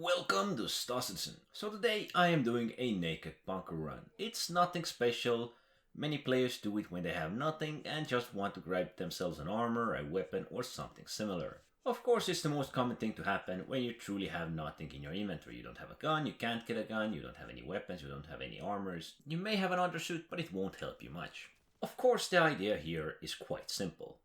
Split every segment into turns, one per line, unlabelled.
Welcome to Stossendson. So today I am doing a naked bunker run. It's nothing special. Many players do it when they have nothing and just want to grab themselves an armor, a weapon or something similar. Of course, it's the most common thing to happen when you truly have nothing in your inventory. You don't have a gun, you can't get a gun, you don't have any weapons, you don't have any armors. You may have an undersuit, but it won't help you much. Of course, the idea here is quite simple.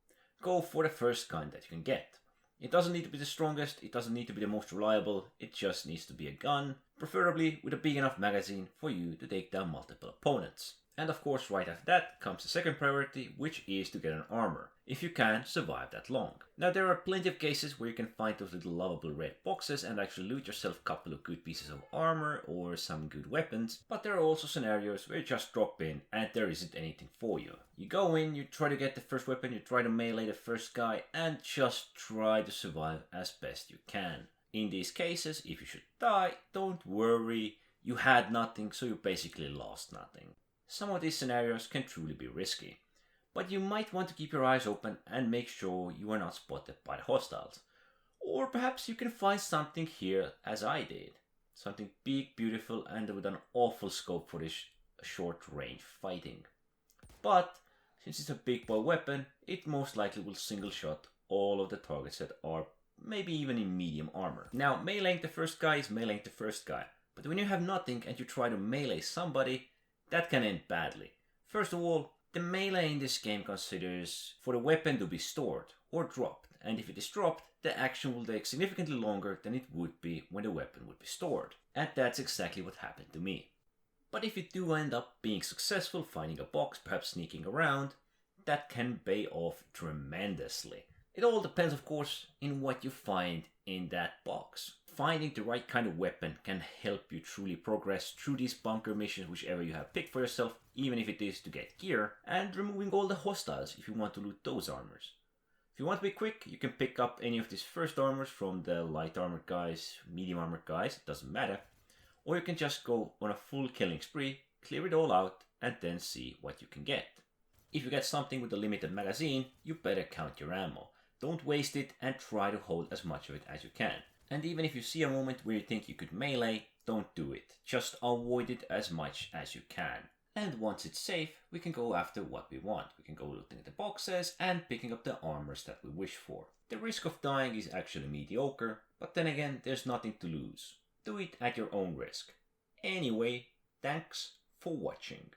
Go for the first gun that you can get. It doesn't need to be the strongest, it doesn't need to be the most reliable, it just needs to be a gun, preferably with a big enough magazine for you to take down multiple opponents. And of course, right after that comes the second priority, which is to get an armor, if you can survive that long. Now there are plenty of cases where you can find those little lovable red boxes and actually loot yourself a couple of good pieces of armor or some good weapons, but there are also scenarios where you just drop in and there isn't anything for you. You go in, you try to get the first weapon, you try to melee the first guy and just try to survive as best you can. In these cases, if you should die, don't worry, you had nothing, so you basically lost nothing. Some of these scenarios can truly be risky, but you might want to keep your eyes open and make sure you are not spotted by the hostiles. Or perhaps you can find something here as I did. Something big, beautiful and with an awful scope for this short range fighting. But since it's a big boy weapon, it most likely will single shot all of the targets that are maybe even in medium armor. Now meleeing the first guy is meleeing the first guy, but when you have nothing and you try to melee somebody, that can end badly. First of all, the melee in this game considers for the weapon to be stored or dropped, and if it is dropped, the action will take significantly longer than it would be when the weapon would be stored. And that's exactly what happened to me. But if you do end up being successful finding a box, perhaps sneaking around, that can pay off tremendously. It all depends, of course, in what you find in that box. Finding the right kind of weapon can help you truly progress through these bunker missions, whichever you have picked for yourself, even if it is to get gear, and removing all the hostiles if you want to loot those armors. If you want to be quick, you can pick up any of these first armors from the light armored guys, medium armored guys, it doesn't matter. Or you can just go on a full killing spree, clear it all out, and then see what you can get. If you get something with a limited magazine, you better count your ammo. Don't waste it and try to hold as much of it as you can. And even if you see a moment where you think you could melee, don't do it. Just avoid it as much as you can. And once it's safe, we can go after what we want. We can go looting the boxes and picking up the armors that we wish for. The risk of dying is actually mediocre, but then again, there's nothing to lose. Do it at your own risk. Anyway, thanks for watching.